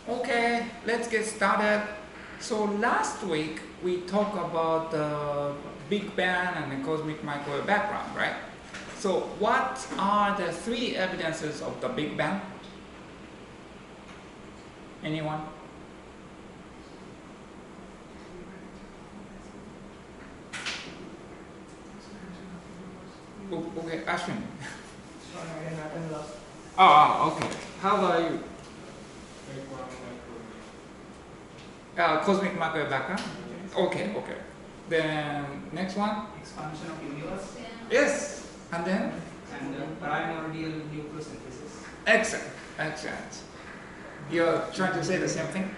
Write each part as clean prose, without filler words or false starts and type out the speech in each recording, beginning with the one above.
Okay, let's get started. So last week we talked about the Big Bang and the cosmic microwave background, right? So what are the three evidences of the Big Bang? Anyone? Okay, Ashwin. Oh, okay. How about you? Cosmic microwave background? Okay, okay. Then next one? Expansion of universe. Yes. And then? And primordial nucleosynthesis. Excellent, excellent. You're trying to say the same thing?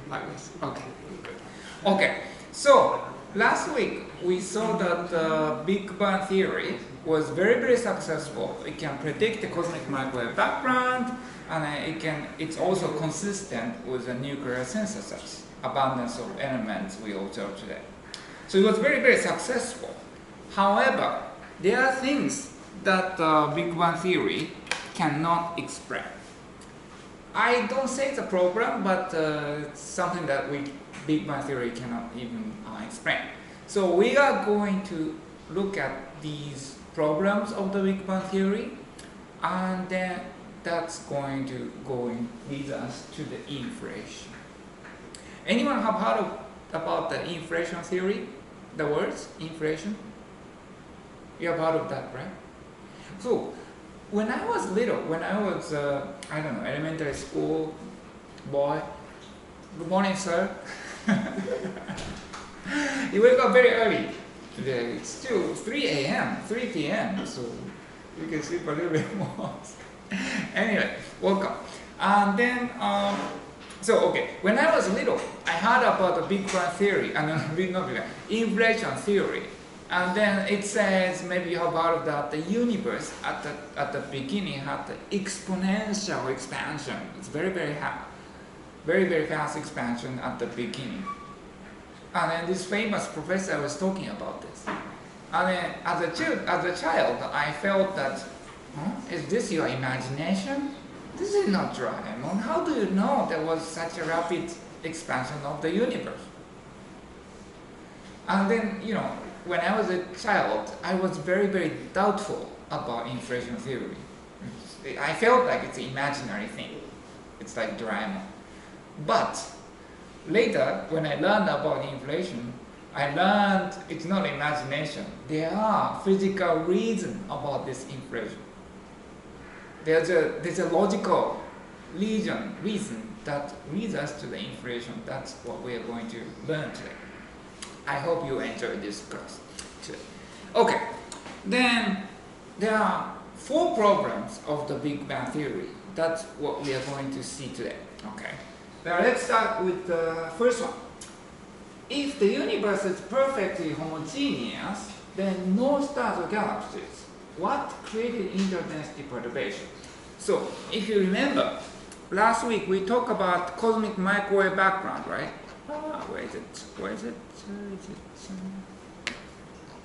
Like this. Okay, good. Okay, so last week we saw that the Big Bang theory was very, very successful. It can predict the cosmic microwave background, and it's also consistent with the nuclear synthesis, abundance of elements we observe today. So it was very, very successful. However, there are things that Big Bang theory cannot explain. I don't say it's a problem, but it's something that Big Bang theory cannot even explain. So we are going to look at these problems of the Big Bang theory, and then that's going to lead us to the inflation. Anyone have heard about the inflation theory? The words inflation? You have heard of that, right? So when I was little, when I was, I don't know, elementary school boy, good morning, sir. You wake up very early today. It's still 3 a.m., 3 p.m., so you can sleep a little bit more. Anyway, welcome. And then, when I was little, I heard about the Big Bang theory, and not Big Bang, inflation theory. And then it says, maybe you have heard that the universe at the beginning had the exponential expansion. It's very, very fast expansion at the beginning. And then this famous professor was talking about this. And then as a child, I felt that, is this your imagination? This is not Doraemon. How do you know there was such a rapid expansion of the universe? And then, when I was a child, I was very, very doubtful about inflation theory. I felt like it's an imaginary thing. It's like Doraemon. But later, when I learned about inflation, I learned it's not imagination. There are physical reasons about this inflation. There's a logical reason that leads us to the inflation. That's what we are going to learn today. I hope you enjoyed this class today. Okay, then there are 4 problems of the Big Bang theory. That's what we are going to see today. Okay, now let's start with the first one. If the universe is perfectly homogeneous, then no stars or galaxies. What created interdensity perturbation? So, if you remember, last week we talked about cosmic microwave background, right? Where is it?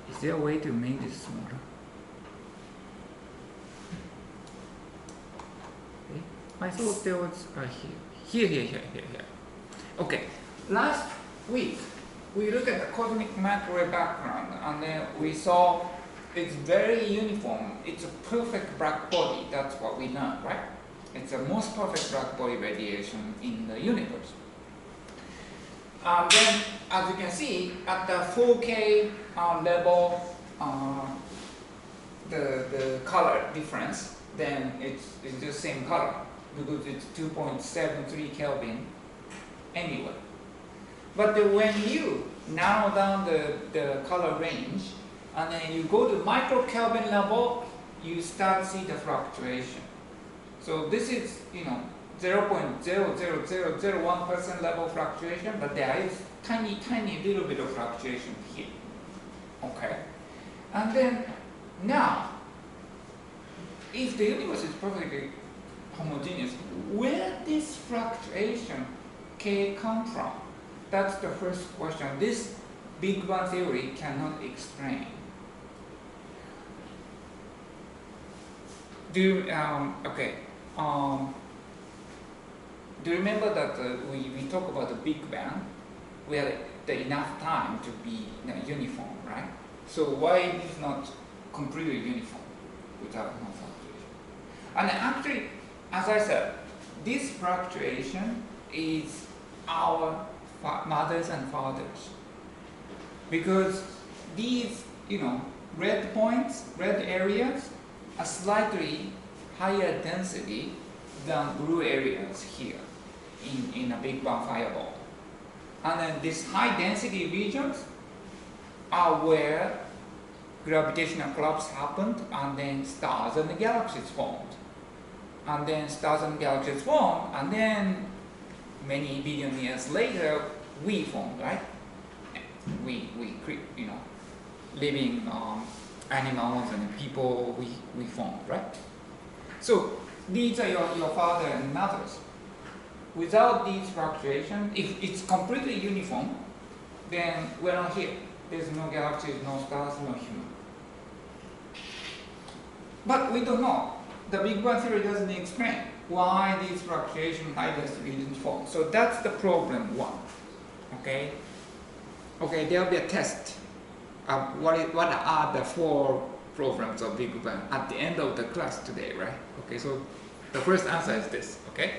Is there a way to make this smaller? Okay. I thought there was here. Okay. Last week we looked at the cosmic microwave background, and then we saw it's very uniform. It's a perfect black body. That's what we learned, right? It's the most perfect black body radiation in the universe. Then, as you can see, at the 4K level, the color difference, then it's the same color because it's 2.73 Kelvin anyway. But when you narrow down the color range, and then you go to micro Kelvin level, you start to see the fluctuation. So this is, 0.00001% level fluctuation, but there is tiny little bit of fluctuation here. Okay? And then now, if the universe is perfectly homogeneous, where this fluctuation can come from? That's the first question. This Big Bang theory cannot explain. do you remember that we talk about the Big Bang? We had enough time to be uniform, right? So why it is not completely uniform without no fluctuation? And actually, as I said, this fluctuation is our mothers and fathers, because these red points, red areas are slightly higher density than blue areas here in a Big Bang fireball. And then these high density regions are where gravitational collapse happened, and then stars and galaxies formed. And then stars and galaxies formed, and then many billion years later we formed, right? We living animals and people, we formed, right? So these are your father and mothers. Without these fluctuations, if it's completely uniform, then we're not here. There's no galaxies, no stars, no human. But we don't know. The Big Bang theory doesn't explain why these fluctuations high density regions form. So that's the problem one. Okay? Okay, there will be a test. What are the 4 problems of Big Bang at the end of the class today, right? Okay, so the first answer is this, okay?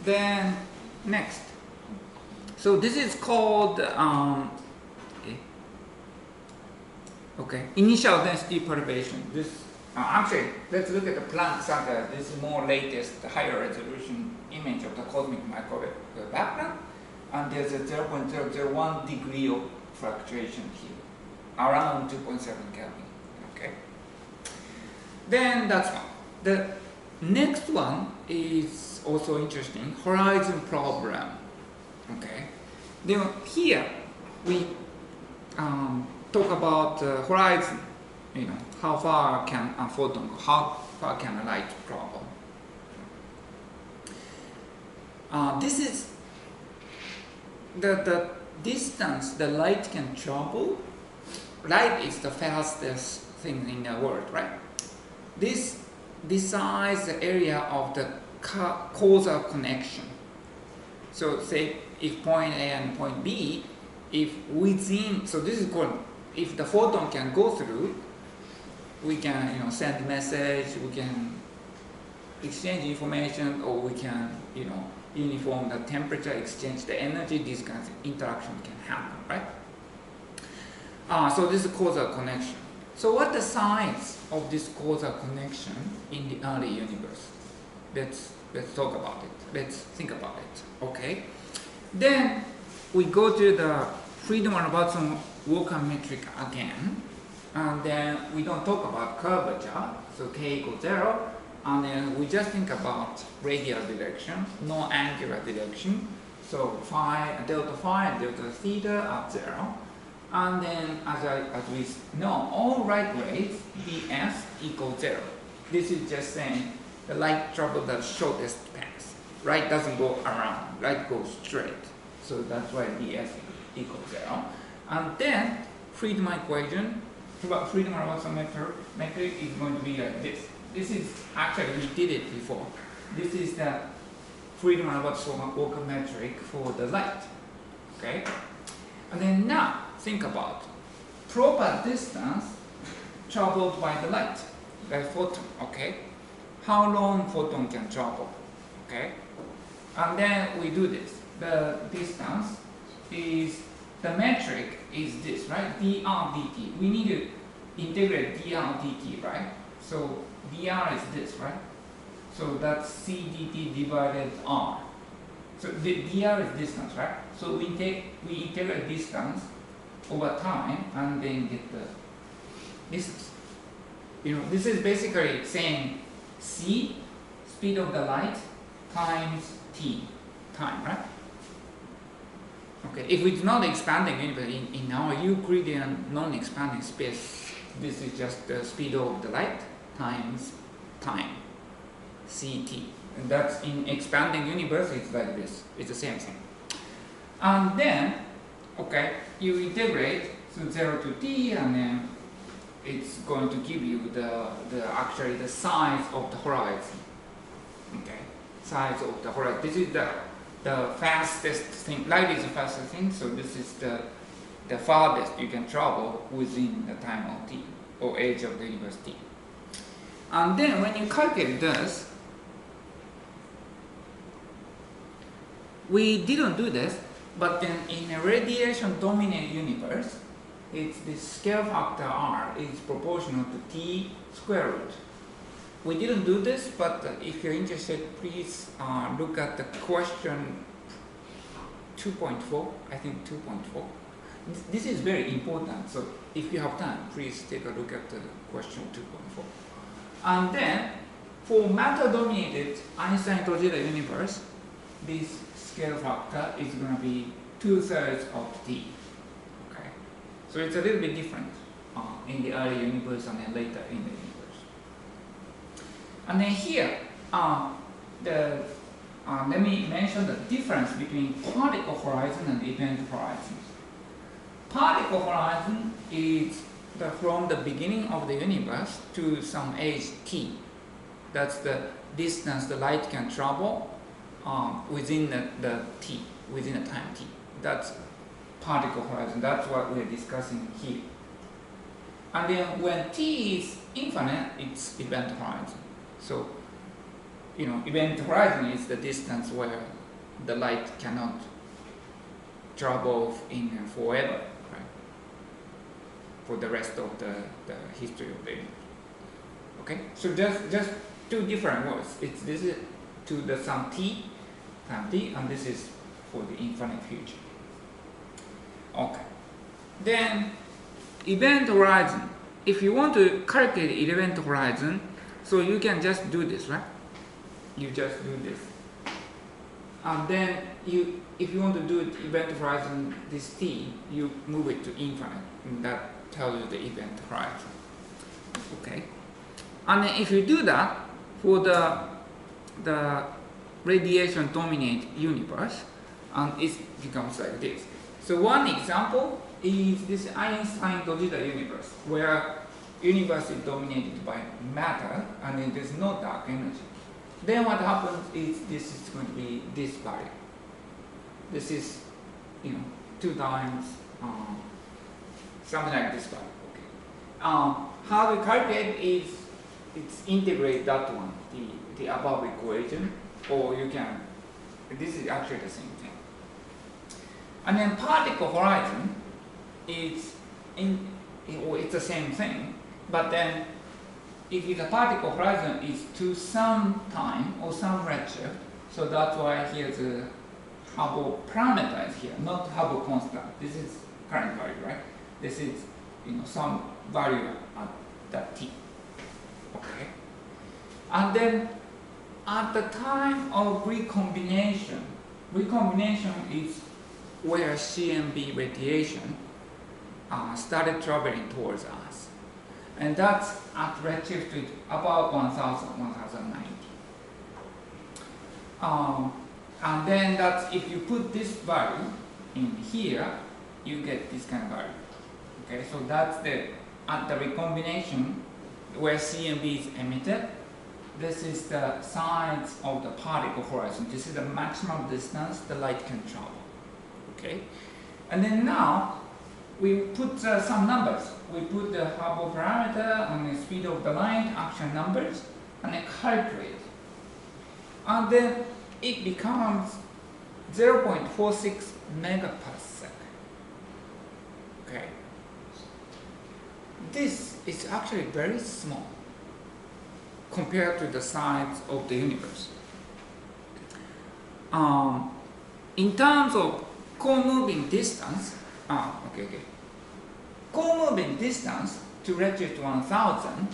Then next. So this is called initial density perturbation. This actually, let's look at the Planck saga. This is more latest, higher resolution image of the cosmic microwave background, and there's a 0.001 degree of fluctuation here, around 2.7 Kelvin. Okay. Then that's one. The next one is also interesting, horizon problem. Okay. Then here we talk about horizon. How far can a photon go? How far can a light travel? This is the distance the light can travel. Light is the fastest thing in the world, right? This decides the area of the causal connection. So say if point A and point B, if within, so this is called, if the photon can go through, we can send message, we can exchange information, or we can uniform the temperature, exchange the energy. This kind of interaction can happen, right? So this is causal connection. So what the science of this causal connection in the early universe? Let's talk about it. Let's think about it. Okay. Then we go to the Friedmann-Watson Walker metric again, and then we don't talk about curvature, so k equals 0, and then we just think about radial direction, no angular direction, so delta phi and delta theta are 0, and then as we know, all right rays ds equals 0. This is just saying the light travels the shortest path. Light doesn't go around, light goes straight, so that's why ds equals 0. And then Friedmann equation, Friedmann-Watson metric is going to be like this. This is actually, we did it before. This is the Friedmann-Watson Walker metric for the light. Okay? And then now think about proper distance traveled by the light, the photon. Okay? How long photon can travel? Okay? And then we do this. The distance is, the metric is this, right? dr dt. We need to integrate dr dt, right? So dr is this, right? So that's c dt divided r. So the dr is distance, right? So we integrate distance over time and then get the distance. This is basically saying c, speed of the light, times t, time, right? Okay, if it's not expanding anyway, in our Euclidean non-expanding space, this is just the speed of the light times time, ct. And that's in expanding universe, it's like this. It's the same thing. And then, okay, you integrate to 0 to t, and then it's going to give you actually the size of the horizon. Okay, sides of the horizon. This is the fastest thing. Light is the fastest thing, so this is the farthest you can travel within the time of t, or age of the universe t. And then when you calculate this, we didn't do this, but then in a radiation-dominated universe, it's the scale factor r is proportional to t square root. We didn't do this, but if you're interested, please look at the question 2.4, I think 2.4. This is very important, so if you have time, please take a look at the question 2.4. And then, for matter-dominated Einstein-Toyota universe, this scale factor is going to be 2/3 of t. Okay, so it's a little bit different in the early universe and then later in the universe. And then here, let me mention the difference between particle horizon and event horizon. Particle horizon is from the beginning of the universe to some age t. That's the distance the light can travel within the t, within a time t. That's particle horizon. That's what we're discussing here. And then when t is infinite, it's event horizon. So, event horizon is the distance where the light cannot travel in forever, right? For the rest of the history of the universe. Okay, so just two different words. This is to the some t, time t, and this is for the infinite future. Okay, then event horizon. If you want to calculate event horizon, so you can just do this, right? You just do this, and then if you want to do event horizon this t, you move it to infinite, and that tells you the event horizon. Okay, and then if you do that for the radiation dominated universe, and it becomes like this. So one example is this Einstein-Toyota universe, where universe is dominated by matter and then there's no dark energy. Then what happens is this is going to be this value. This is 2 times something like this value. Okay. How we calculate is it's integrate that one, the above equation, or you can. This is actually the same thing. And then particle horizon is it's the same thing, but then if the particle horizon is to some time or some redshift, so that's why here the Hubble parameter is here, not Hubble constant. This is current value, right? This is some value at that t. Okay. And then at the time of recombination is where CMB radiation started traveling towards us. And that's at redshift with about 1090. And then that's, if you put this value in here, you get this kind of value. Okay, so that's at the recombination where CMB is emitted. This is the size of the particle horizon. This is the maximum distance the light can travel. Okay, and then now we put some numbers. We put the Hubble parameter and the speed of the light, action numbers, and then calculate. And then it becomes 0.46 megaparsec. Okay, this is actually very small compared to the size of the universe. In terms of co-moving distance, co-moving distance to redshift 1000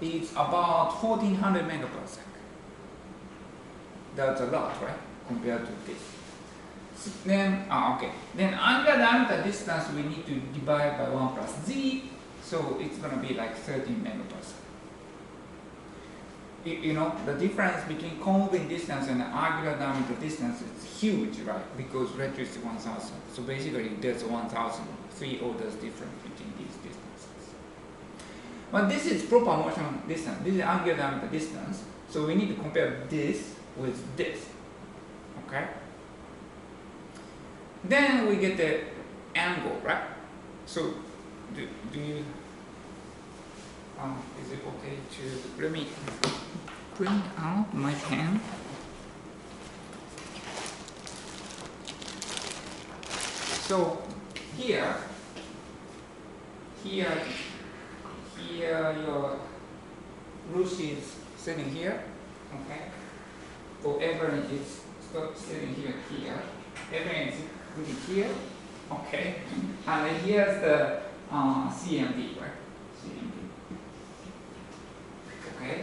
is about 1400 megaparsec. That's a lot, right? Compared to this. Then, then angular diameter distance we need to divide by 1 plus z, so it's going to be like 13 megaparsec. The difference between co-moving distance and angular diameter distance is huge, right? Because redshift is 1000. So basically there's 3 orders difference between these distances. But this is proper motion distance. This is angular diameter distance. So we need to compare this with this. Okay? Then we get the angle, right? So, do you, is it okay to, let me bring out my pen. So, here your Lucy is sitting here, okay? So Evelyn is sitting here. Evelyn is sitting here, okay? And then here's the CMB, right? CMB. Okay?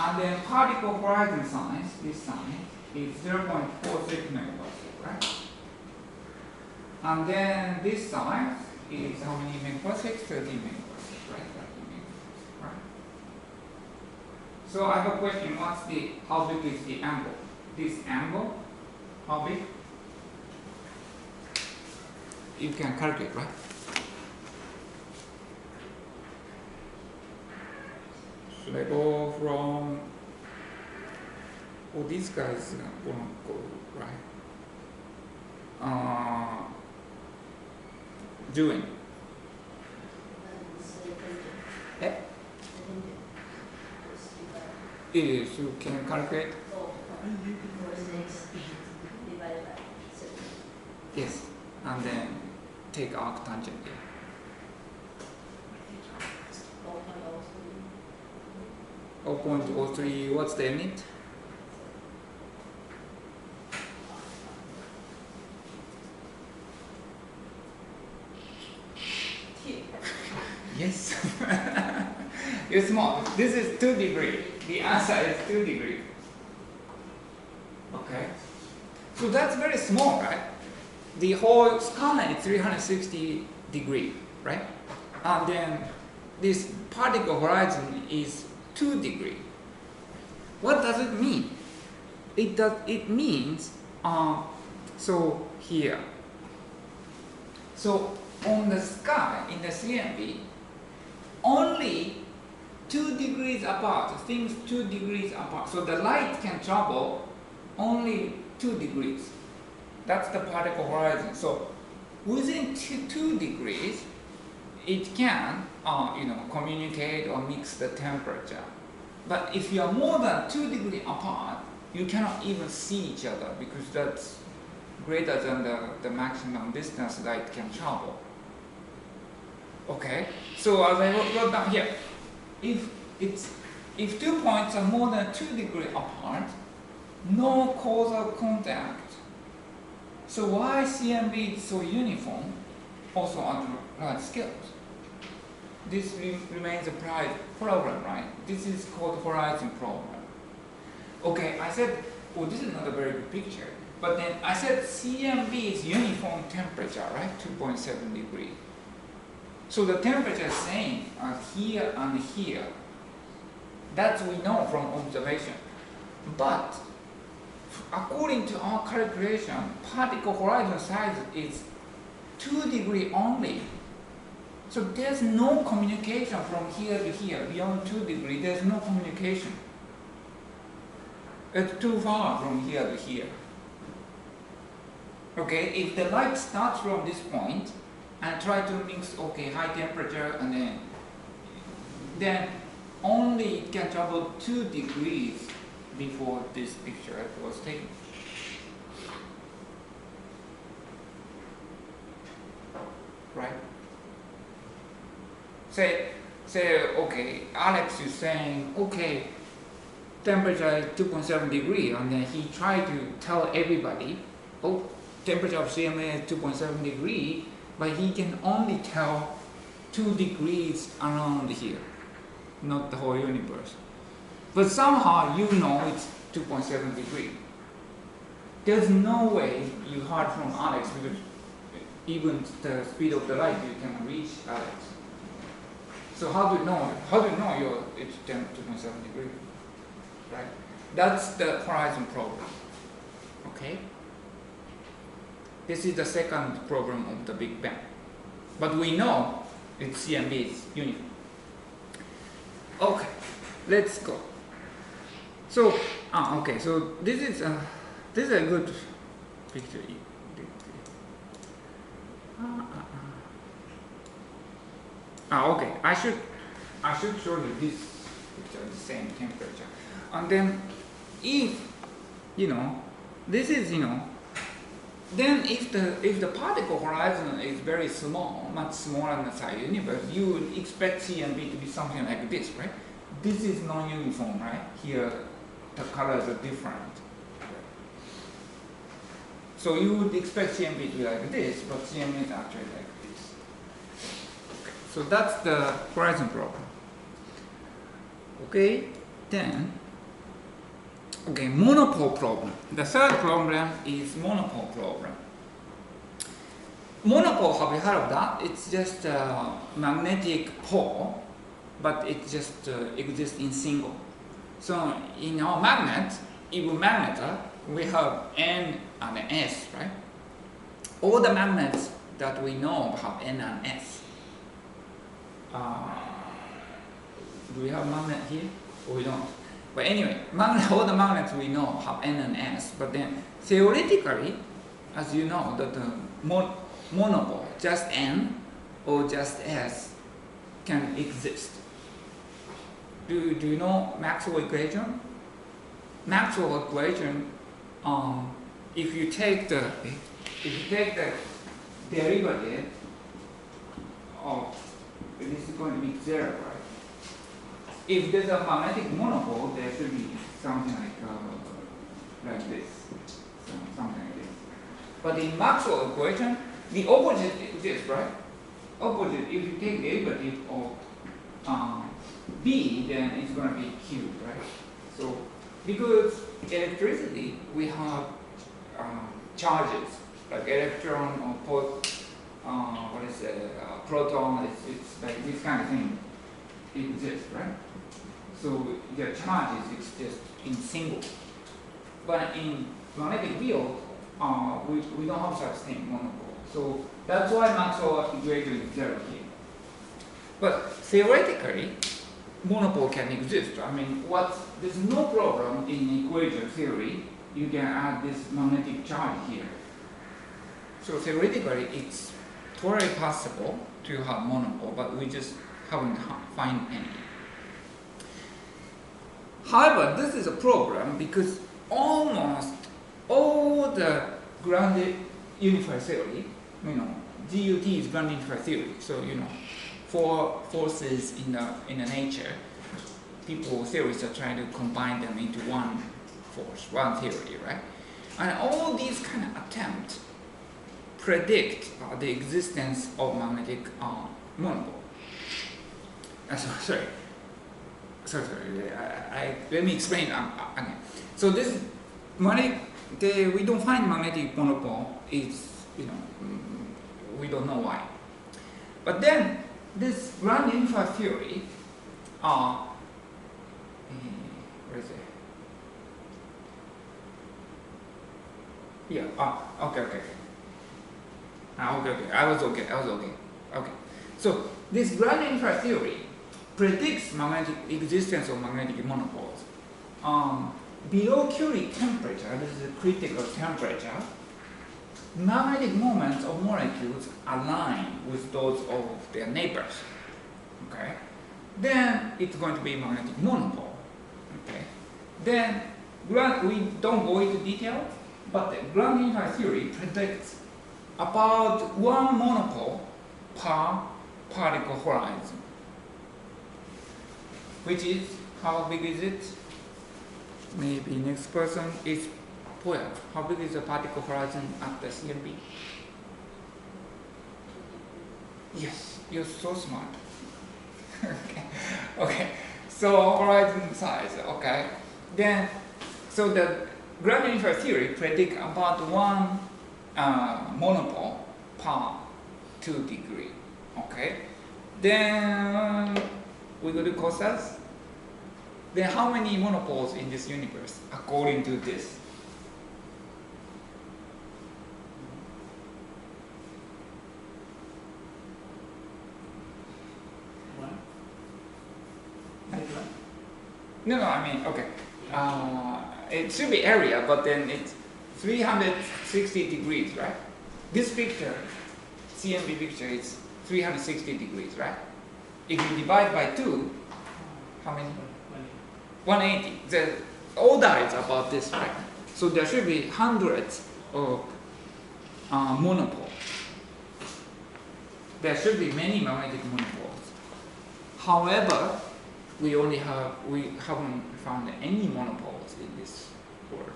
And then particle horizon size, this sign, is 0.46 megaparsec, right? And then this size is how many megaparsecs? 30 megaparsecs, right? 30 megaparsecs, right? So I have a question, how big is the angle? This angle, how big? You can calculate, right? Should I go from, these guys won't go, right? Doing. Eh? It is, you can calculate? Yes, and then take arctangent. 0.03, what's the unit? Yes. It's small. This is 2 degrees. The answer is 2 degrees. Okay. So that's very small, right? The whole skyline is 360 degrees, right? And then this particle horizon is 2 degrees. What does it mean? It means so here. So on the sky in the CMB, only 2 degrees apart, things 2 degrees apart. So the light can travel only 2 degrees. That's the particle horizon. So within 2 degrees, it can communicate or mix the temperature. But if you are more than 2 degrees apart, you cannot even see each other because that's greater than the maximum distance light can travel. Okay, so as I wrote down here, if 2 points are more than 2 degrees apart, no causal contact. So why CMB is so uniform, also on large scales? This remains a problem, right? This is called horizon problem. Okay, I said, this is not a very good picture. But then I said CMB is uniform temperature, right? 2.7 degrees. So the temperature is same as here and here. That we know from observation. But according to our calculation, particle horizon size is 2 degrees only. So there's no communication from here to here. Beyond 2 degrees, there's no communication. It's too far from here to here. Okay, if the light starts from this point and try to mix, high temperature, and then only it can travel 2 degrees before this picture was taken. Right? Say, Alex is saying, temperature is 2.7 degrees, and then he tried to tell everybody, temperature of CMA is 2.7 degrees, but he can only tell 2 degrees around here, not the whole universe. But somehow you know it's 2.7 degrees. There's no way you heard from Alex because even the speed of the light you can reach Alex. So how do you know? It's 2.7 degrees, right? That's the horizon problem. Okay. This is the second problem of the Big Bang, but we know its CMB is uniform. Okay, let's go. So Okay. So this is a good picture. Okay. I should show you this picture, the same temperature, and then if this is then if the particle horizon is very small, much smaller than the size universe, you would expect CMB to be something like this, right? This is non-uniform, right? Here, the colors are different. So you would expect CMB to be like this, but CMB is actually like this. Okay. So that's the horizon problem. Okay, then, okay, monopole problem. The third problem is monopole problem. Monopole, have you heard of that? It's just a magnetic pole, but it just exists in single. So in our magnet, even magnetar, we have N and S, right? All the magnets that we know have N and S. Do we have magnet here? Or we don't? But anyway, all the magnets we know have N and S. But then theoretically, as you know, that the monopole, just N or just S, can exist. Do you know Maxwell equation? Maxwell equation. If you take the derivative of this is going to be 0, right? If there's a magnetic monopole, there should be something like this, something like this. But in Maxwell equation, the opposite exists, right? Opposite. If you take derivative of B, then it's going to be Q, right? So because electricity, we have charges like electron or proton. It's like this kind of thing exists, right? So the charge is just in single. But in magnetic field, we don't have such thing, monopole. So that's why Maxwell equation is 0 here. But theoretically, monopole can exist. I mean, there's no problem in equation theory. You can add this magnetic charge here. So theoretically, it's totally possible to have monopole, but we just haven't found any. However, this is a problem because almost all the grounded unified theory, GUT is grounded unified theory. So for forces in the nature, theorists are trying to combine them into one force, one theory, right? And all these kind of attempts predict the existence of magnetic monopole. Sorry. Let me explain again. So this we don't find magnetic monopole. We don't know why. But then this ground unified theory, where is it? Yeah. Okay. Okay. I was okay. Okay. So this ground unified theory predicts existence of magnetic monopoles. Below Curie temperature, this is a critical temperature, magnetic moments of molecules align with those of their neighbors. Okay, then it's going to be magnetic monopole. Okay, then we don't go into detail, but the ground unified theory predicts about one monopole per particle horizon. Which is, how big is it? Maybe next person is Poya. How big is the particle horizon at the CMB? Yes, you're so smart. Okay. So horizon size, okay. Then, so the ground unified theory predict about one monopole per 2 degree. Okay. Then we go to cosas. Then how many monopoles in this universe according to this? No, I mean, okay. it should be area, but then it's 360 degrees, right? This picture, CMB picture, is 360 degrees, right? If you divide by 2, how many? 180. The order is about this, right? So there should be hundreds of monopoles. There should be many magnetic monopoles. However, we haven't found any monopoles in this world.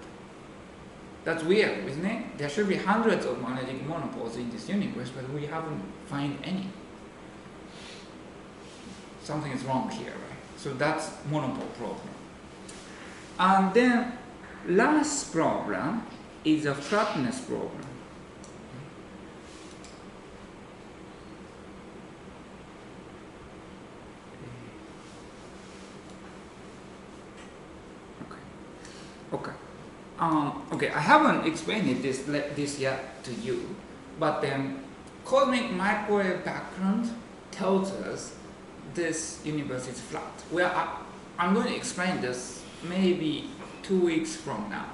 That's weird, isn't it? There should be hundreds of magnetic monopoles in this universe, but we haven't found any. Something is wrong here, right? So that's monopole problem. And then last problem is a flatness problem. Okay. Okay, I haven't explained this yet to you, but then cosmic microwave background tells us this universe is flat. Well, I'm going to explain this maybe 2 weeks from now.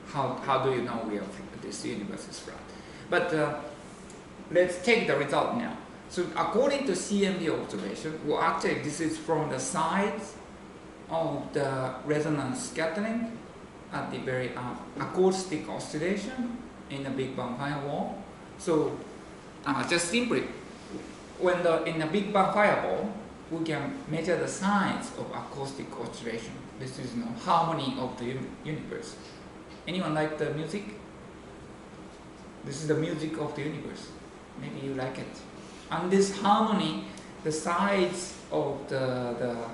How do you know this universe is flat? But let's take the result now. So according to CMB observation, well, actually this is from the sides of the resonance scattering at the very acoustic oscillation in the Big Bang fireball. So just simply, when in the Big Bang fireball, we can measure the signs of acoustic oscillation. This is harmony of the universe. Anyone like the music? This is the music of the universe. Maybe you like it. And this harmony, the sides of the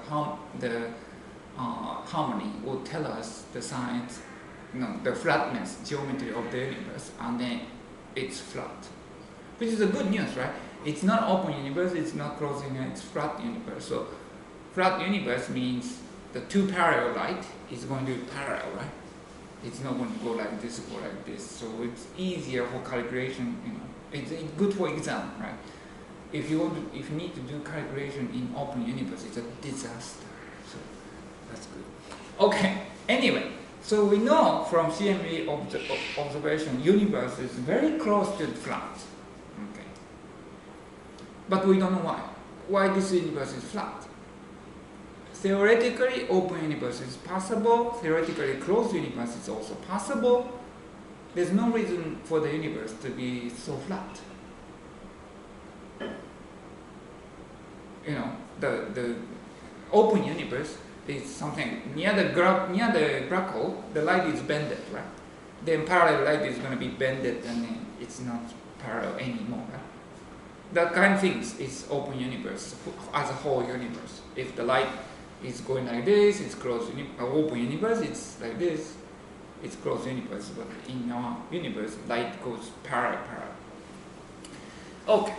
harmony will tell us the signs, the flatness geometry of the universe, and then it's flat, which is a good news, right? It's not open universe, it's not closed universe, it's flat universe. So flat universe means the two parallel light is going to be parallel, right? It's not going to go like this or like this. So it's easier for calculation. It's good for exam, right? If you need to do calculation in open universe, it's a disaster. So that's good. Okay. Anyway, so we know from CMB observation, universe is very close to flat. Okay. But we don't know why. Why this universe is flat? Theoretically, open universe is possible. Theoretically, closed universe is also possible. There's no reason for the universe to be so flat. The open universe is something near the black hole. The light is bended, right? Then parallel light is going to be bended, and then it's not parallel anymore. Right? That kind of things is open universe as a whole universe. If the light is going like this, it's closed. Open universe, it's like this, it's closed universe. But in our universe, light goes parallel. Okay.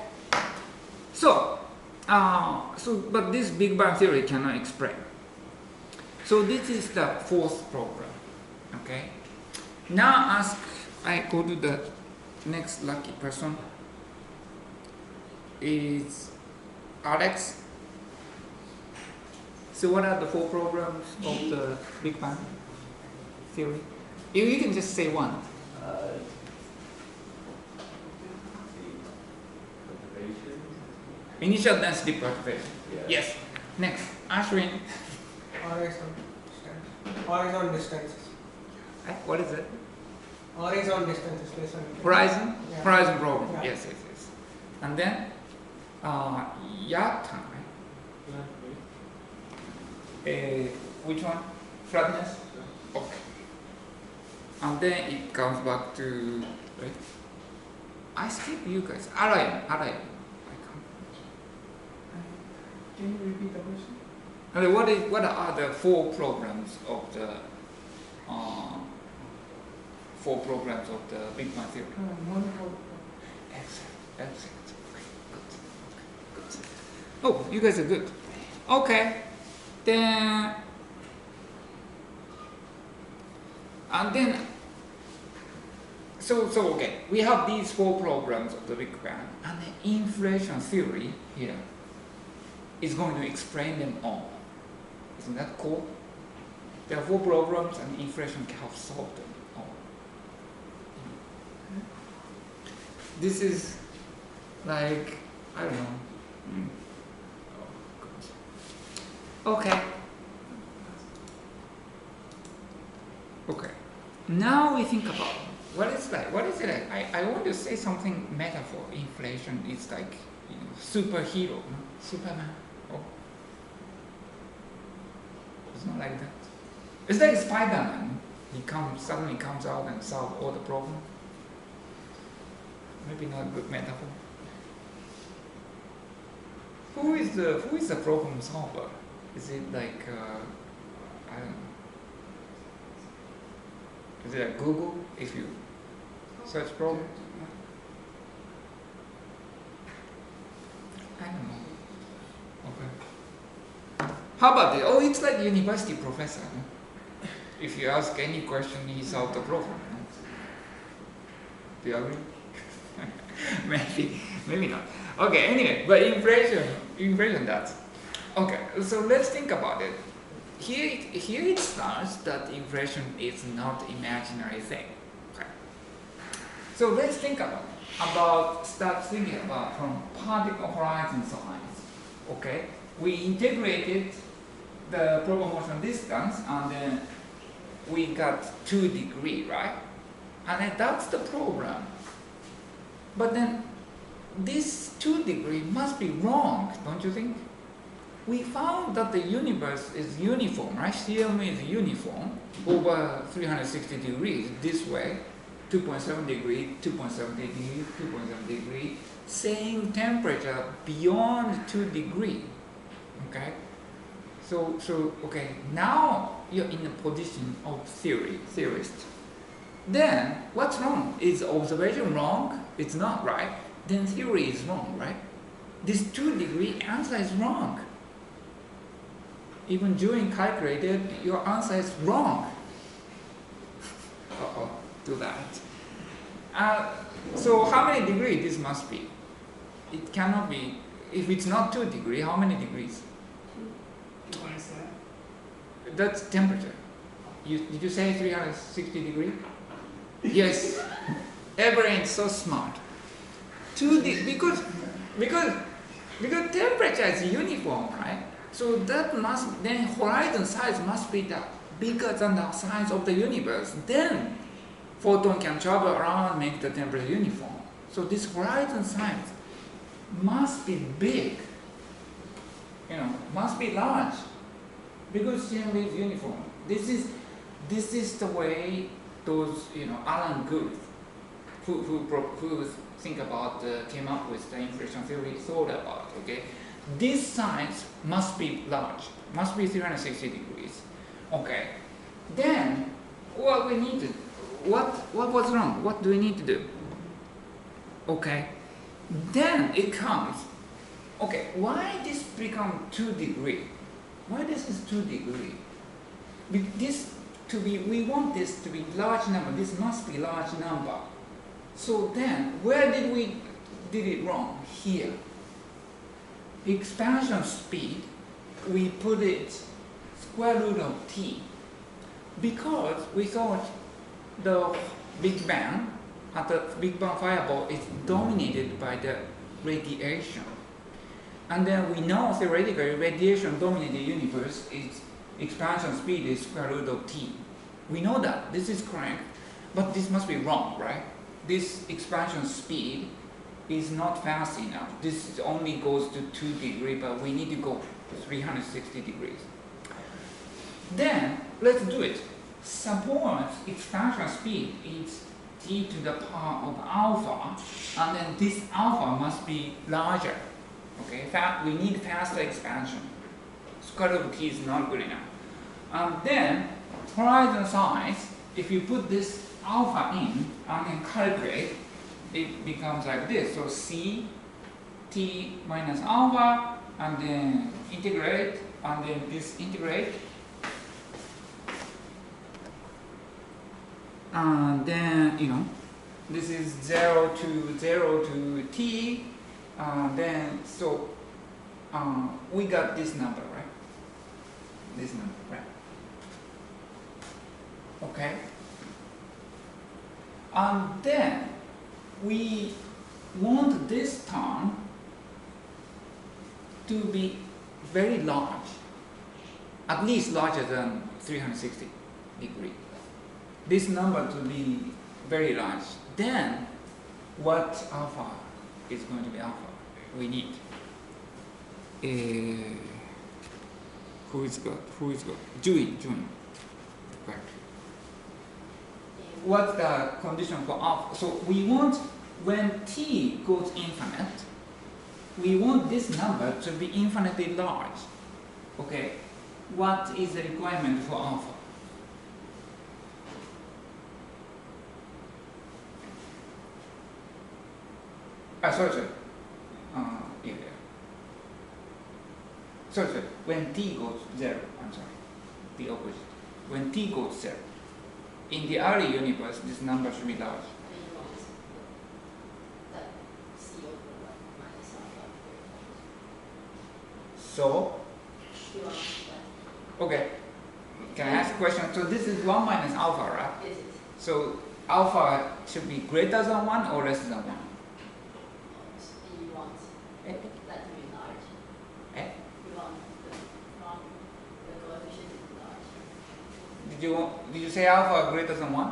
But this Big Bang theory cannot explain. So this is the fourth problem. Okay. Now I go to the next lucky person. Is Alex. So what are the 4 problems of the Big Bang theory? You can just say one. Initial density perturbation. Yeah. Yes. Next, Ashwin. Horizon distances. What is it? Horizon distances. Horizon? Yeah. Horizon problem. Yeah. Yes. And then, Yatan. Which one? Flatness? Okay. And then it comes back to, right? I skip you guys. Arayan. Can you repeat the question? And what are the 4 problems of the 4 problems of the Big Bang theory? Excellent. Good. Oh, you guys are good. Okay. Then so okay, we have these 4 problems of the Big Bang, and the inflation theory here is going to explain them all. Isn't that cool? There are 4 problems, and inflation can solve them all. This is like, I don't know. Oh, okay. Okay. Now we think about what is it like? I want to say something metaphor. Inflation is like, superhero, no? Superman. Oh. It's not like that. It's like Spider-Man. He suddenly comes out and solves all the problems. Maybe not a good metaphor. Who is the problem solver? Is it like I don't know. Is it like Google if you search problem? I don't know. Okay. How about it? Oh, it's like university professor. No? If you ask any question, he solved the problem. No? Do you agree? maybe not. Okay, anyway, but inflation that. Okay, so let's think about it. Here it starts that inflation is not imaginary thing. Okay. So let's start thinking about from particle horizon size. Okay, we integrated the proper motion distance, and then we got 2 degrees, right? And then that's the problem. But then this 2 degree must be wrong, don't you think? We found that the universe is uniform, right? CME is uniform over 360 degrees this way, 2.7 degree, 2.7 degree, 2.7 degree, same temperature beyond 2 degree. Okay? So okay, now you're in the position of theorist. Then what's wrong? Is observation wrong? It's not, right? Then theory is wrong, right? This 2 degree answer is wrong. Even during calculated, your answer is wrong. Do that. So how many degrees this must be? It cannot be. If it's not 2 degrees, how many degrees? 2.7. That's temperature. Did you say 360 degrees? Yes. Everyone is so smart. Because temperature is uniform, right? So then horizon size must be bigger than the size of the universe. Then photon can travel around and make the temperature uniform. So this horizon size must be big. Must be large. Because CMB is uniform. This is the way those Alan Guth, who think about came up with the inflation theory, thought about. Okay, this size must be large, must be 360 degrees. Okay, then what was wrong? What do we need to do? Okay, then it comes. Okay, why this become 2 degree? Why this is 2 degree? We want this to be large number. This must be large number. So then, where did we did it wrong? Here. Expansion speed, we put it square root of t, because we thought the Big Bang, at the Big Bang fireball, is dominated by the radiation. And then we know theoretically radiation dominated universe is expansion speed is square root of t. We know that this is correct, but this must be wrong, right? This expansion speed is not fast enough. This only goes to 2 degrees, but we need to go to 360 degrees. Then let's do it. Suppose expansion speed is t to the power of alpha, and then this alpha must be larger. Okay, we need faster expansion. Square root of t is not good enough. And then horizon size, if you put this alpha in and then calculate, it becomes like this. So c t minus alpha, and then integrate, and then this integrate, and then this is 0 to t. Then we got this number, right? This number, right? Okay? And then we want this term to be very large, at least larger than 360 degrees. This number to be very large. Then what alpha is going to be alpha? We need. Who is good? Join. Right. What's the condition for alpha? So we want, when t goes infinite, we want this number to be infinitely large. Okay. What is the requirement for alpha? Sorry. Yeah. Sorry. When t goes 0, I'm sorry. The opposite. When t goes 0. In the early universe, this number should be large. So, okay. Can I ask a question? So this is 1 minus alpha, right? Yes. So alpha should be greater than 1 or less than 1? You want that to be large. Eh? You want the coefficient to be large. Did you say alpha greater than 1?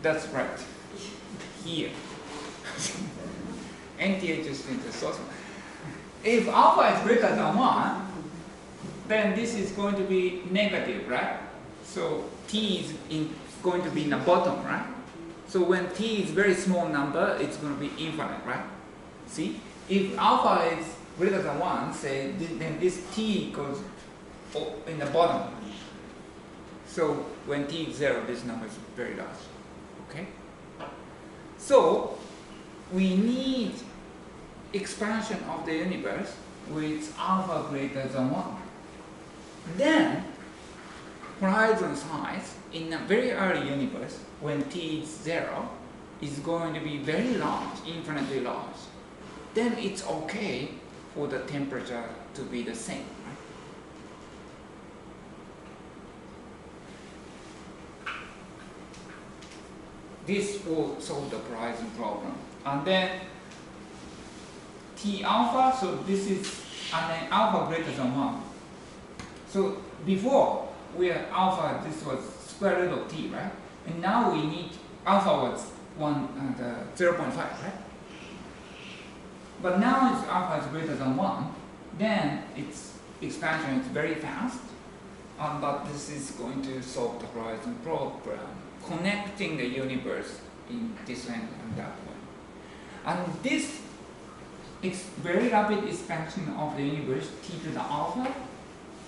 That's right. Here. NTH is so small. If alpha is greater than 1, then this is going to be negative, right? So t is going to be in the bottom, right? So when t is very small number, it's going to be infinite, right? See? If alpha is greater than 1, say, then this t goes in the bottom. So when t is 0, this number is very large. Okay? So we need expansion of the universe with alpha greater than 1. Then horizon size in a very early universe, when t is 0, is going to be very large, infinitely large. Then it's okay for the temperature to be the same. Right? This will solve the horizon problem. And then T alpha, so this is, and then alpha greater than 1. So before, we had alpha, this was square root of t, right? And now we need, alpha was 0.5, right? But now if alpha is greater than 1, then its expansion is very fast. But this is going to solve the horizon problem, connecting the universe in this way and that way. And this very rapid expansion of the universe, t to the alpha,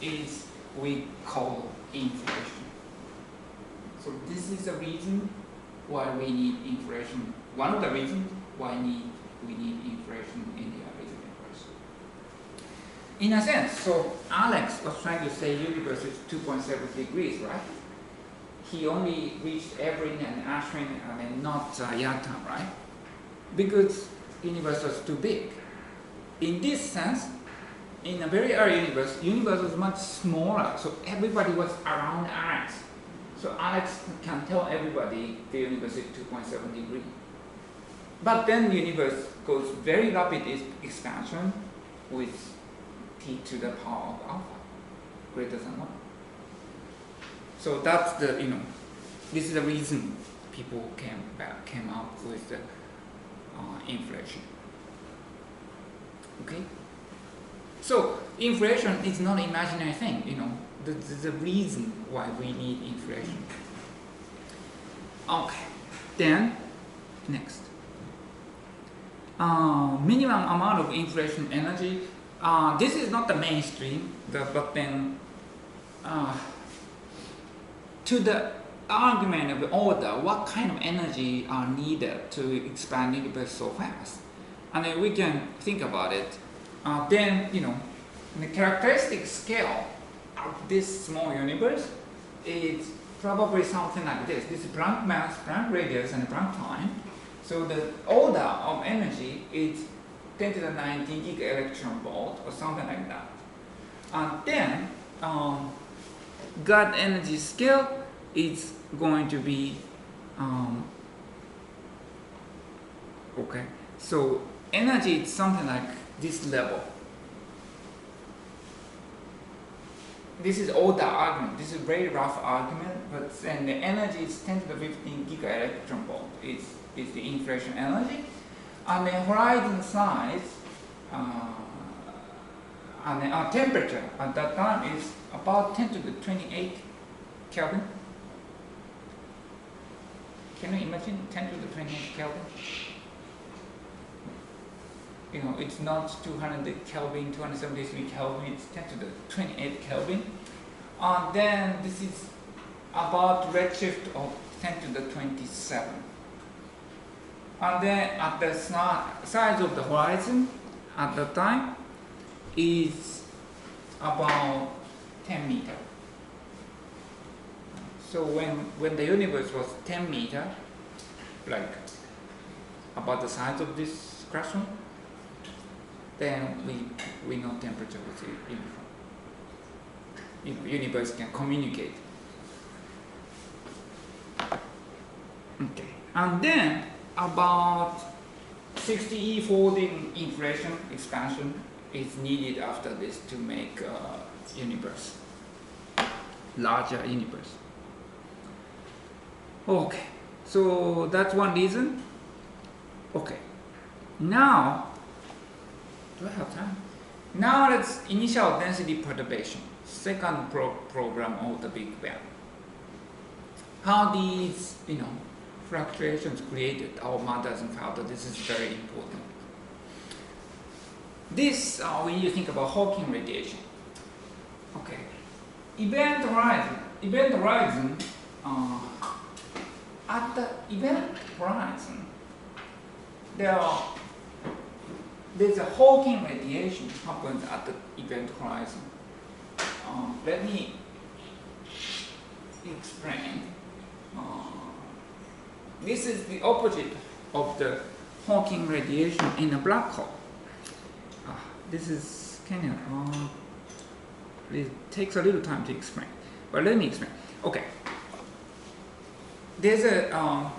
is we call inflation. So this is the reason why we need inflation. One of the reasons why we need inflation in the early universe. In a sense, so Alex was trying to say universe is 2.7 degrees, right? He only reached Evelyn and Ashwin and not Yata, right? Because universe was too big. In this sense, in a very early universe was much smaller, so everybody was around Alex. So Alex can tell everybody the universe is 2.7 degrees. But then the universe goes very rapid expansion with t to the power of alpha greater than 1. So that's the, this is the reason people came up with the inflation. Okay? So inflation is not an imaginary thing, the reason why we need inflation. Okay, then next. Minimum amount of inflation energy. This is not the mainstream, but then to the argument of the order, what kind of energy are needed to expand the universe so fast? And then we can think about it. Then, the characteristic scale of this small universe is probably something like this. This is Planck mass, Planck radius, and Planck time. So the order of energy is 10 to the 19 giga-electron volt or something like that. And then, God energy scale is going to be okay. So energy is something like this level. This is all the argument. This is very rough argument, but then the energy is 10 to the 15 giga-electron volt. Is the inflation energy, and the horizon size and the temperature at that time is about 10 to the 28 Kelvin. Can you imagine 10 to the 28 Kelvin? You know, it's not 200 Kelvin, 273 Kelvin, it's 10 to the 28 Kelvin. And then this is about redshift of 10 to the 27. And then at the size of the horizon at the time is about 10 meter. So when the universe was 10 meter, like about the size of this classroom, then we know temperature was uniform. Universe can communicate. Okay, and then about 60 folding inflation expansion is needed after this to make universe, larger universe. Okay, so that's one reason. Okay, now, do I have time? Now let's initial density perturbation, second program of the Big Bang. How these, fluctuations created our mothers and fathers. This is very important. This, when you think about Hawking radiation. Okay, event horizon. At the event horizon, there's a Hawking radiation happens at the event horizon. Let me explain. This is the opposite of the Hawking radiation in a black hole. This is it takes a little time to explain, but let me explain. Okay, there's a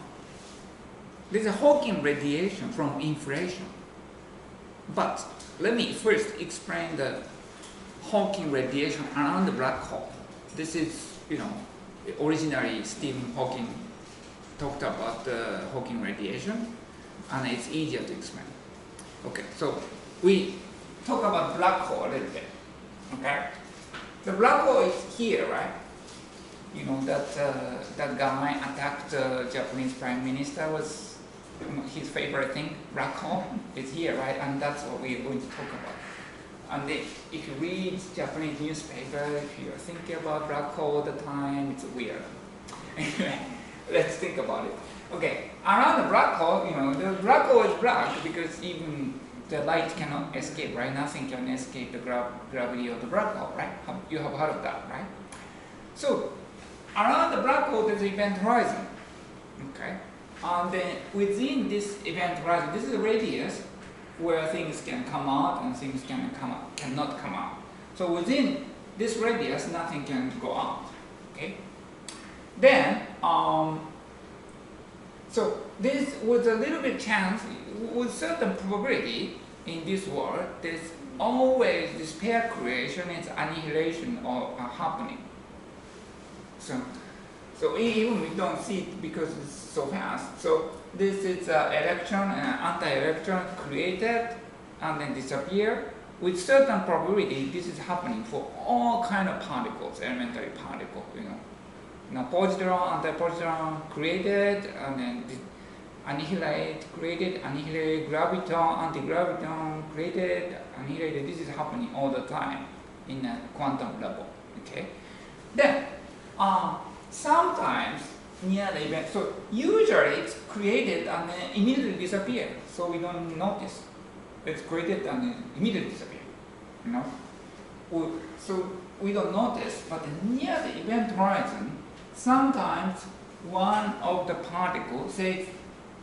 Hawking radiation from inflation, but let me first explain the Hawking radiation around the black hole. This is, originally Stephen Hawking talked about the Hawking radiation, and it's easier to explain. Okay, so we talk about black hole a little bit. Okay, the black hole is here, right? That guy attacked the Japanese prime minister was his favorite thing. Black hole is here, right? And that's what we're going to talk about. And if you read Japanese newspaper, if you're thinking about black hole all the time, it's weird. Anyway, let's think about it. Okay, around the black hole, the black hole is black because even the light cannot escape, right? Nothing can escape the gravity of the black hole, right? You have heard of that, right? So, around the black hole, there's an event horizon. Okay, and then within this event horizon, this is a radius where things can come out and things cannot come out. So within this radius, nothing can go out. Okay. Then, so this with a little bit chance, with certain probability in this world, there's always this pair creation and annihilation happening. So even we don't see it because it's so fast. So this is electron and anti-electron created and then disappear. With certain probability, this is happening for all kind of particles, elementary particles. Positron, anti-positron created and then created, annihilate, graviton, anti-graviton created, annihilated. This is happening all the time in a quantum level. Okay. Then sometimes near the event, so usually it's created and then immediately disappear, so we don't notice. It's created and then immediately disappear. So we don't notice, but near the event horizon, sometimes one of the particles, say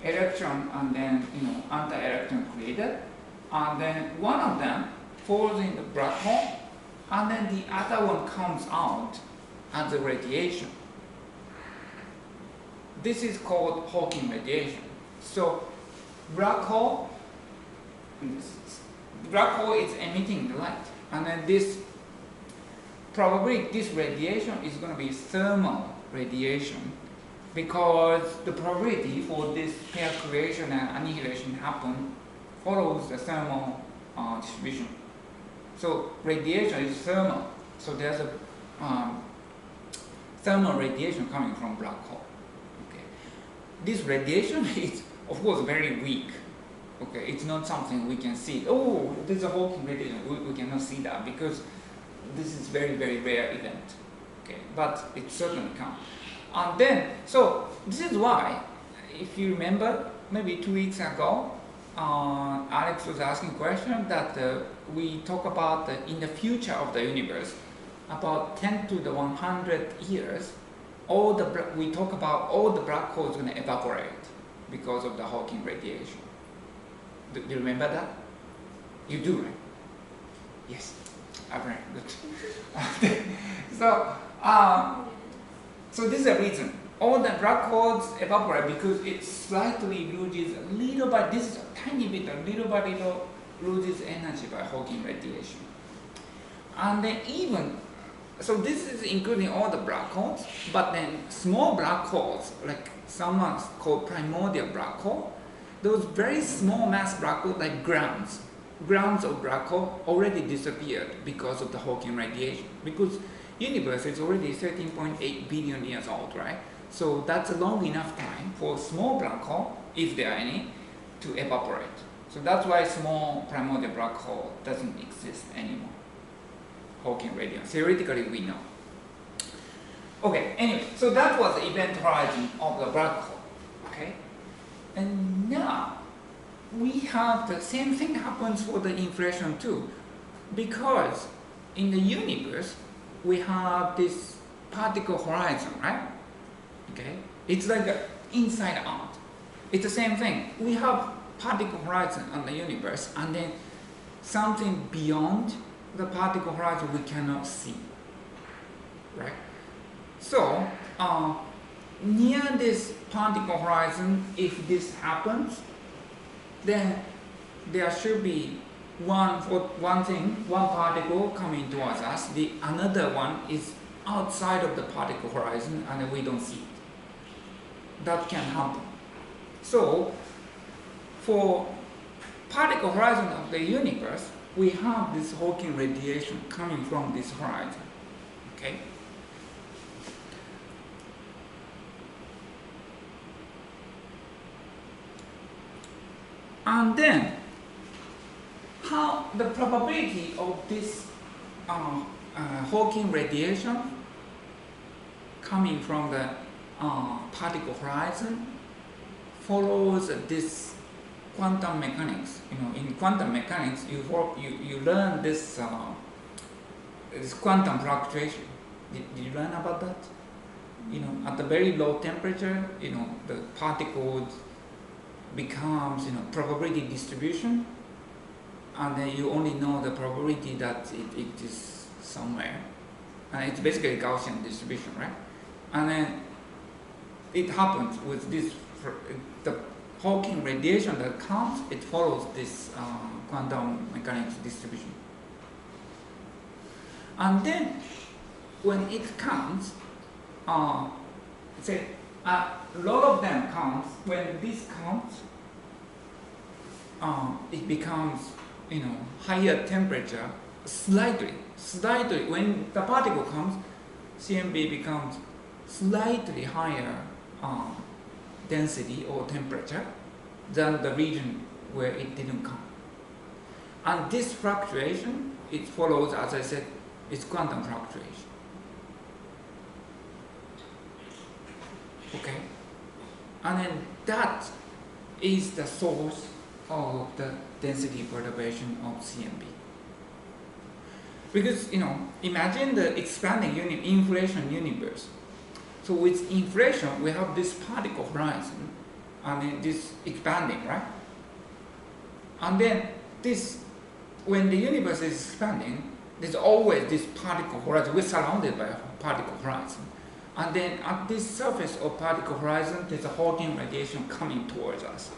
electron and then anti-electron created, and then one of them falls in the black hole, and then the other one comes out as a radiation. this is called Hawking radiation. So black hole is emitting the light, and then this probably this radiation is going to be thermal radiation, because the probability for this pair creation and annihilation happen follows the thermal distribution. So radiation is thermal. So there's a thermal radiation coming from black hole. Okay. This radiation is, of course, very weak. Okay, it's not something we can see. Oh, there's a Hawking radiation. We cannot see that because this is very, very rare event. Okay, but it certainly comes. And then, so this is why, if you remember, maybe 2 weeks ago, Alex was asking a question that we talk about in the future of the universe, about 10 to the 100 years, we talk about all the black holes going to evaporate because of the Hawking radiation. Do you remember that? You do, right? Yes. Okay, good. So this is a reason. All the black holes evaporate because it slightly loses a little by this is a tiny bit, little by little loses energy by Hawking radiation. And then even, so this is including all the black holes, but then small black holes, like someone's called primordial black hole, those very small mass black holes like grounds of black hole already disappeared because of the Hawking radiation. Because universe is already 13.8 billion years old, right? So that's a long enough time for small black hole, if there are any, to evaporate. So that's why small primordial black hole doesn't exist anymore. Hawking radiation. Theoretically, we know. Okay, anyway, so that was the event horizon of the black hole. Okay? And now we have the same thing happens for the inflation too. Because in the universe, we have this particle horizon, right? Okay? It's like inside out. It's the same thing. We have particle horizon on the universe, and then something beyond the particle horizon we cannot see, right? So, near this particle horizon, if this happens, then there should be one particle coming towards us, the another one is outside of the particle horizon and we don't see it. That can happen. So, for particle horizon of the universe, we have this Hawking radiation coming from this horizon. Okay? And then, how the probability of this Hawking radiation coming from the particle horizon follows this quantum mechanics. You know, in quantum mechanics, you learn this this quantum fluctuation. Did you learn about that? You know, at the very low temperature, you know, the particles becomes, you know, probability distribution, and then you only know the probability that it is somewhere, and it's basically Gaussian distribution, right? And then it happens with this, the Hawking radiation that comes, it follows this quantum mechanics distribution. And then when it comes, say a lot of them comes, when this comes, it becomes, you know, higher temperature, slightly, when the particle comes, CMB becomes slightly higher density or temperature than the region where it didn't come. And this fluctuation, it follows, as I said, it's quantum fluctuation. Okay? And then that is the source of the density perturbation of CMB. Because, you know, imagine the expanding inflation universe. So with inflation, we have this particle horizon, and then this expanding, right? And then this, when the universe is expanding, there's always this particle horizon. We're surrounded by a particle horizon. And then at this surface of particle horizon, there's a Hawking radiation coming towards us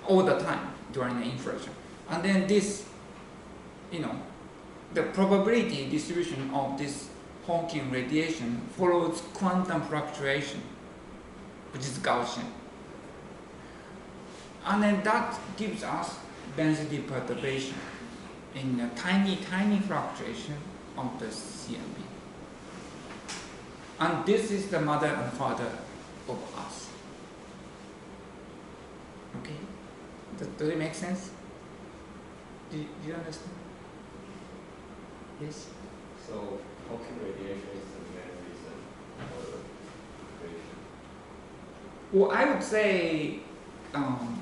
all the time during the inflation. And then this, the probability distribution of this Hawking radiation follows quantum fluctuation, which is Gaussian. And then that gives us density perturbation in a tiny, tiny fluctuation of the CMB. And this is the mother and father of us. Okay? Does it make sense? Do you understand? Yes? So Hawking radiation is the main reason for the creation. Well, I would say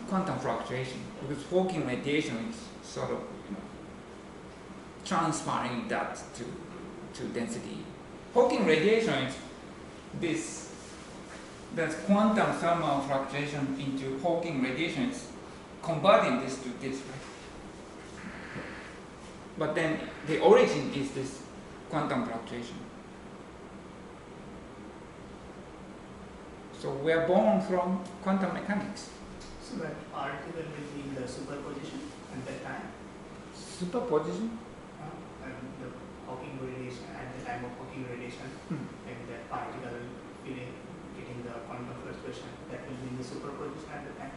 quantum fluctuation, because Hawking radiation is sort of transferring that to density. Hawking radiation is that's quantum thermal fluctuation into Hawking radiation. It's converting this to this, right? But then the origin is this quantum fluctuation. So we are born from quantum mechanics. So that particle will be in the superposition at that time. Superposition? And the Hawking radiation at the time of Hawking radiation, and that particle getting the quantum fluctuation, that will be in the superposition at the time.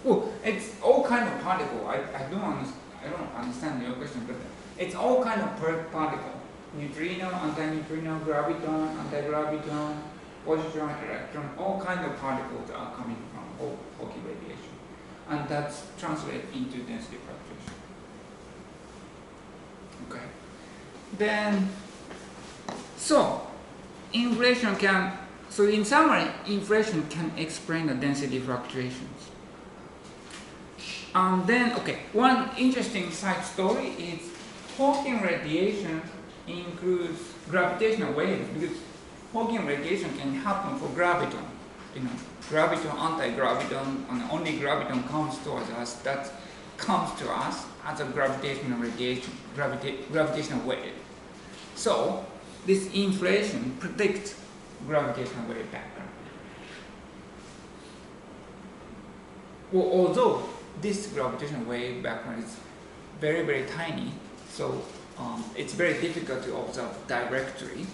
Well, it's all kind of particle. I don't understand your question, but it's all kind of particle. Neutrino, antineutrino, graviton, antigraviton, positron, electron, all kind of particles are coming from Hawking radiation. And that's translated into density fluctuation. Okay. Then, so in summary, inflation can explain the density fluctuations. And then, one interesting side story is Hawking radiation includes gravitational waves, because Hawking radiation can happen for graviton. Graviton, anti-graviton, and only graviton comes towards us. That comes to us as a gravitational radiation, gravitational wave. So this inflation predicts gravitational wave background. Well, although this gravitational wave background is very, very tiny, so it's very difficult to observe directly,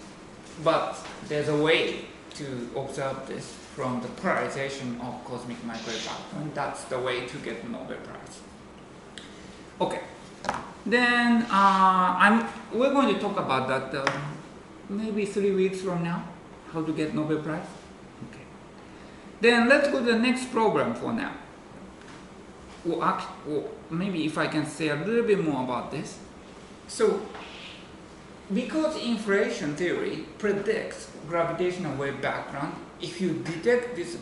but there's a way to observe this from the polarization of cosmic microwave background. That's the way to get the Nobel Prize. Okay, then we're going to talk about that maybe 3 weeks from now, how to get Nobel Prize. Okay, then let's go to the next program for now. Maybe if I can say a little bit more about this. So, because inflation theory predicts gravitational wave background, if you detect this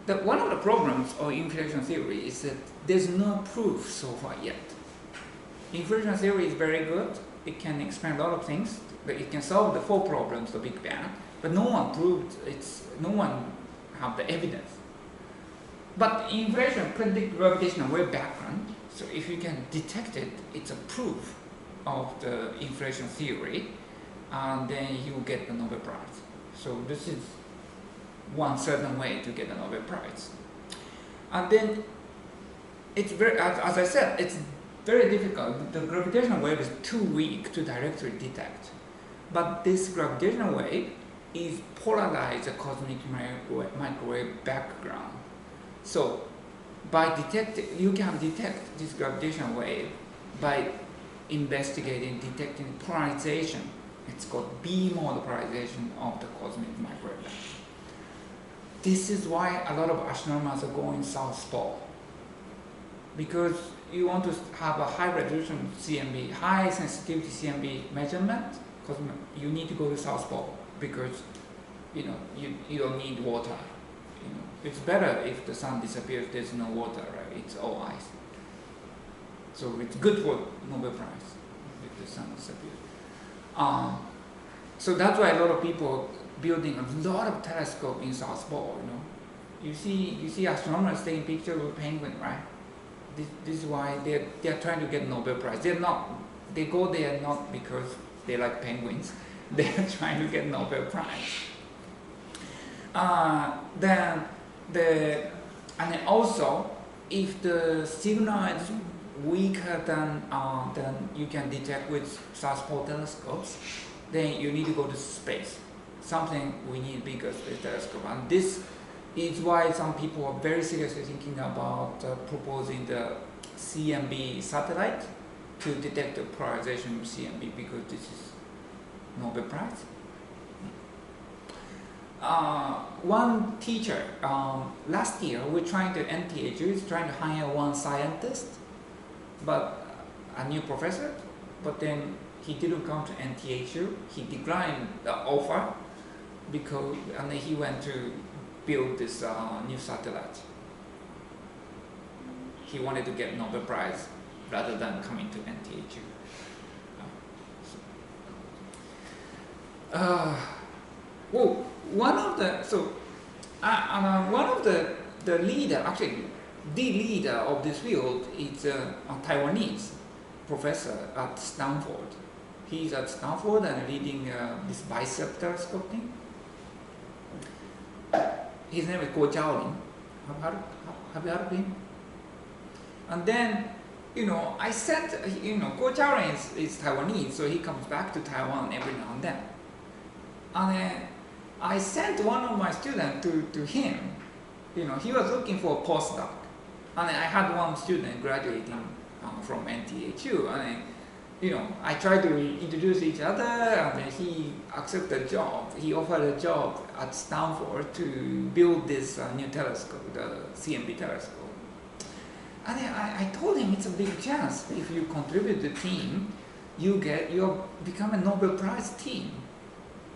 one of the problems of inflation theory is that there's no proof so far yet. Inflation theory is very good. It can explain a lot of things. It can solve the 4 problems of Big Bang, but no one proved no one have the evidence. But inflation predicts gravitational wave background, so if you can detect it, it's a proof of the inflation theory, and then you get the Nobel Prize. So this is one certain way to get a Nobel Prize. And then it's as I said, it's very difficult. The gravitational wave is too weak to directly detect. But this gravitational wave is polarized cosmic microwave background. So you can detect this gravitational wave by detecting polarization. It's called B-mode polarization of the cosmic microwave background. This is why a lot of astronomers are going South Pole, because you want to have a high resolution CMB, high sensitivity CMB measurement, because you need to go to South Pole, because you don't need water. It's better if the sun disappears, there's no water, right? It's all ice. So it's good for Nobel Prize if the sun disappears. So that's why a lot of people building a lot of telescope in South Pole. You see astronomers taking pictures with penguin, right? This is why they're trying to get Nobel Prize. They go there not because they like penguins, they're trying to get Nobel Prize. And then also, if the signal is weaker than you can detect with South Pole telescopes, then you need to go to space. Something we need bigger space telescope, and this is why some people are very seriously thinking about proposing the CMB satellite to detect the polarization of CMB, because this is Nobel Prize. One teacher, last year NTHU is trying to hire one scientist, but a new professor, but then he didn't come to NTHU. He declined the offer and then he went to build this new satellite. He wanted to get Nobel Prize rather than coming to NTHU. One of the leader, actually the leader of this field is a Taiwanese professor at Stanford. He's at Stanford and leading this BICEP telescope thing. His name is Ko Jiaolin. Have you heard of him? And then, I sent, Ko Jiaolin is Taiwanese, so he comes back to Taiwan every now and then. And then I sent one of my students to him. He was looking for a postdoc. And I had one student graduating from NTHU. And I tried to introduce each other, and then he accepted a job. He offered a job at Stanford to build this new telescope, the CMB telescope. And then I told him it's a big chance. If you contribute to the team, you become a Nobel Prize team.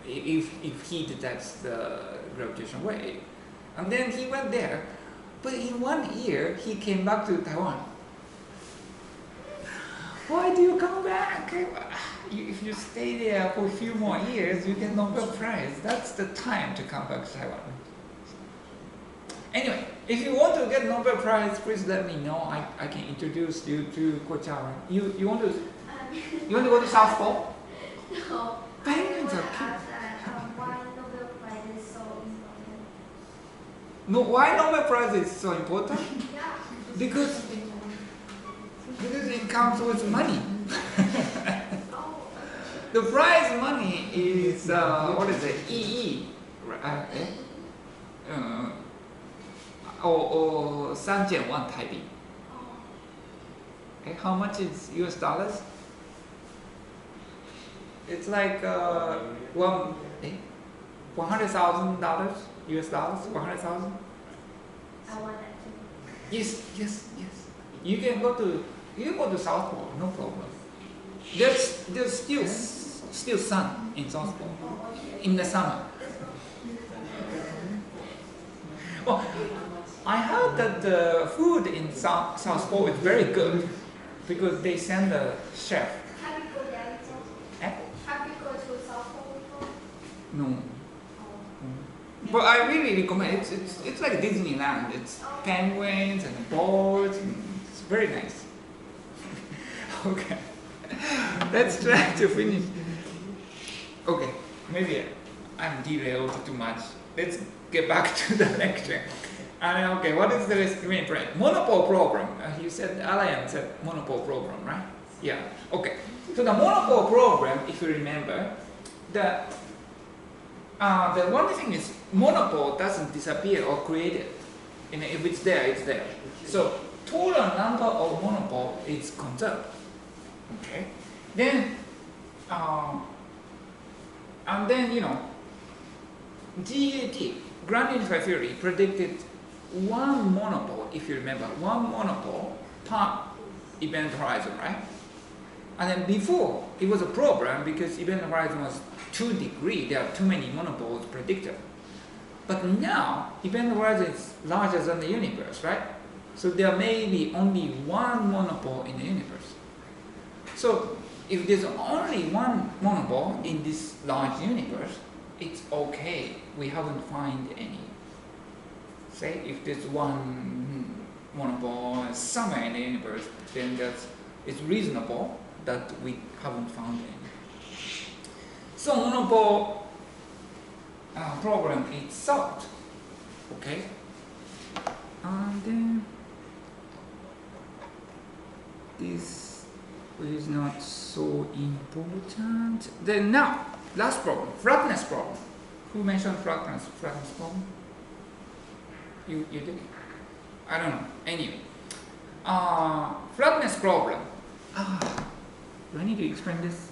If he detects the gravitational wave. And then he went there, but in 1 year he came back to Taiwan. Why do you come back? If you stay there for a few more years, you get Nobel Prize. That's the time to come back to Taiwan. Anyway, if you want to get Nobel Prize, please let me know. I can introduce you to Ko Jiaolin. You want to go to South Pole? No. Penguins are cute. Why Nobel Prize is so important? No, why Nobel Prize is so important? Yeah. Because it comes with money. Oh. The prize money is what is it? EE, right? Or 3.1 Taipei. Okay, how much is US dollars? It's like $100,000 US dollars, 100,000. I want that too. Yes. You can go to South Pole, no problem. There's still sun in South Pole in the summer. Well, I heard that the food in South Pole is very good because they send a chef. Have you go there before? Eh? Have you go to South Pole before? No. Oh. But I really recommend it. It's like Disneyland. It's penguins and boats. It's very nice. Okay. Let's try to finish. Okay. Maybe I'm derailed too much. Let's get back to the lecture. And okay, what is the discriminant parameter? Monopole problem. You said, Alain said monopole problem, right? Yeah. Okay. So the monopole problem, if you remember, the one thing is monopole doesn't disappear or create it. If it's there, it's there. So total number of monopole is conserved. Okay. Then, and then GAT, grand unified theory, predicted one monopole, if you remember, one monopole per event horizon, right? And then before, it was a problem because event horizon was 2 degrees, there are too many monopoles predicted. But now, event horizon is larger than the universe, right? So there may be only one monopole in the universe. So if there's only one monopole in this large universe, it's okay. We haven't found any. Say if there's one monopole somewhere in the universe, then it's reasonable that we haven't found any. So monopole problem is solved. Okay, and then this is not so important. Then now, last problem, flatness problem. Who mentioned flatness problem? You did? I don't know. Anyway, flatness problem. Do I need to explain this?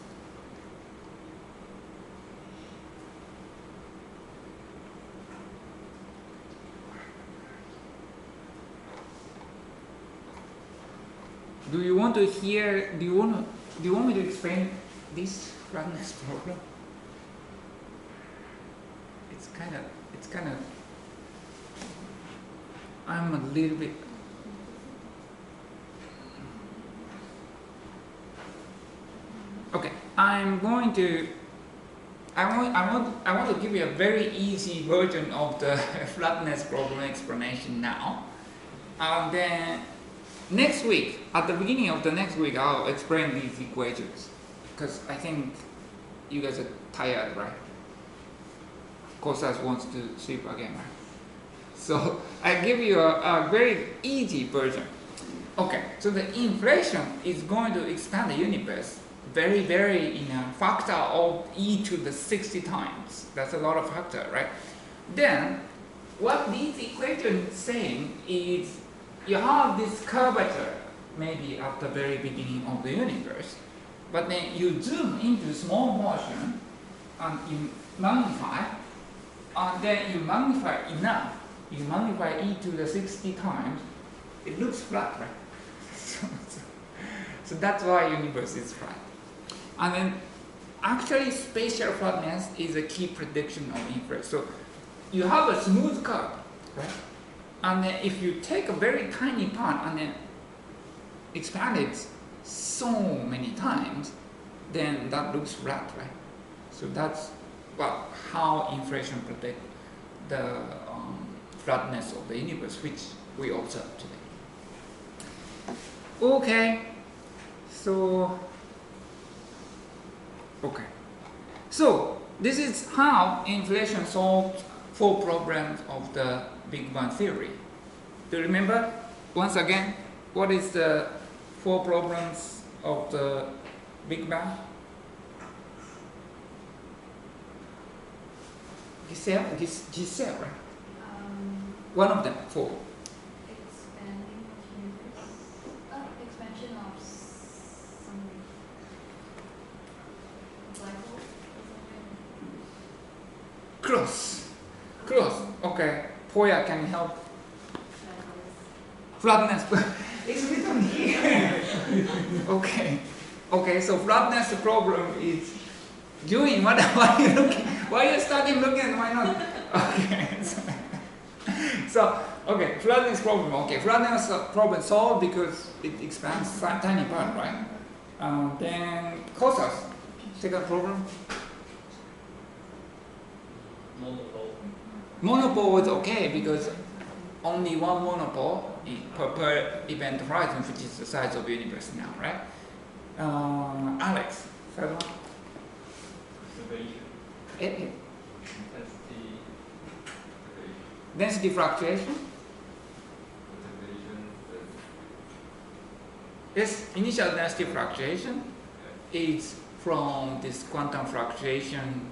Do you want to hear? Do you want me to explain this flatness problem? It's kind of. I'm a little bit. Okay, I'm going to. I want to give you a very easy version of the flatness problem explanation now, and then next week, at the beginning of the next week, I'll explain these equations because I think you guys are tired, right? Kosas wants to sleep again, right? So I give you a very easy version. Okay, so the inflation is going to expand the universe very, very in a factor of e to the 60 times. That's a lot of factor, right? Then what these equations saying is you have this curvature maybe at the very beginning of the universe, but then you zoom into small motion and you magnify, and then you magnify enough, you magnify e to the 60 times, it looks flat, right? So that's why universe is flat. And then actually spatial flatness is a key prediction of inflation. So you have a smooth curve, right? And then if you take a very tiny part and then expand it so many times, then that looks flat, right? So that's how inflation predicts the flatness of the universe, which we observe today. Okay, so this is how inflation solved 4 problems of the Big Bang theory. Do you remember? Once again, what is the 4 problems of the Big Bang? Giselle, right? One of them, 4. Expanding of universe. Expansion of something. Black hole. Close. Okay. Poya, can you help? Flatness. It's written here. Okay. So flatness problem is doing. Why are you looking? Why are you starting looking? Why not? Okay. So flatness problem. Okay, flatness problem solved because it expands tiny part, right? Then cosas. Second problem. Monopole was okay because only one monopole per event horizon, which is the size of the universe now, right? Alex, third one. Observation. Density fluctuation. Yes, initial density fluctuation is from this quantum fluctuation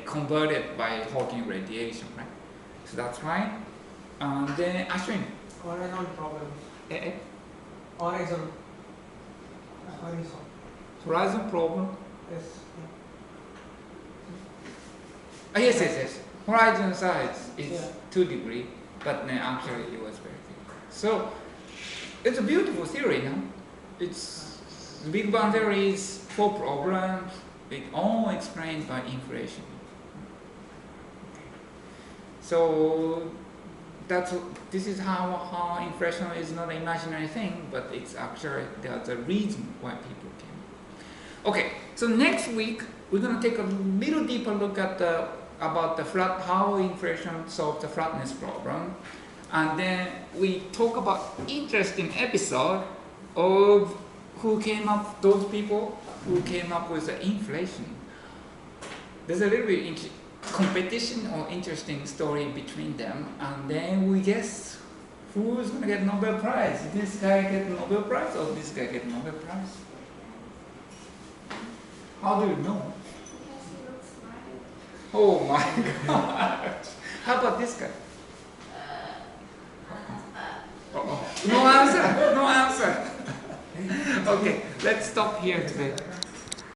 converted by Hawking radiation, right? So that's right. Then Ashwin. Horizon problem. Horizon. Horizon problem. Yes. Yes. Horizon size is Yeah. 2 degrees, but then actually it was very big. So it's a beautiful theory, no? It's the Big Bang theory is 4 problems. It all explained by inflation. So this is how inflation is not an imaginary thing, but it's actually there's a reason why people came. Okay, so next week we're going to take a little deeper look at about how inflation solves the flatness problem, and then we talk about interesting episode of who came up, those people who came up with the inflation. There's a little bit competition or interesting story between them, and then we guess who's gonna get Nobel Prize. This guy get Nobel Prize or this guy get Nobel Prize? How do you know? Because he looks smarter. Oh my gosh. How about this guy? No answer. No answer. Okay, let's stop here today.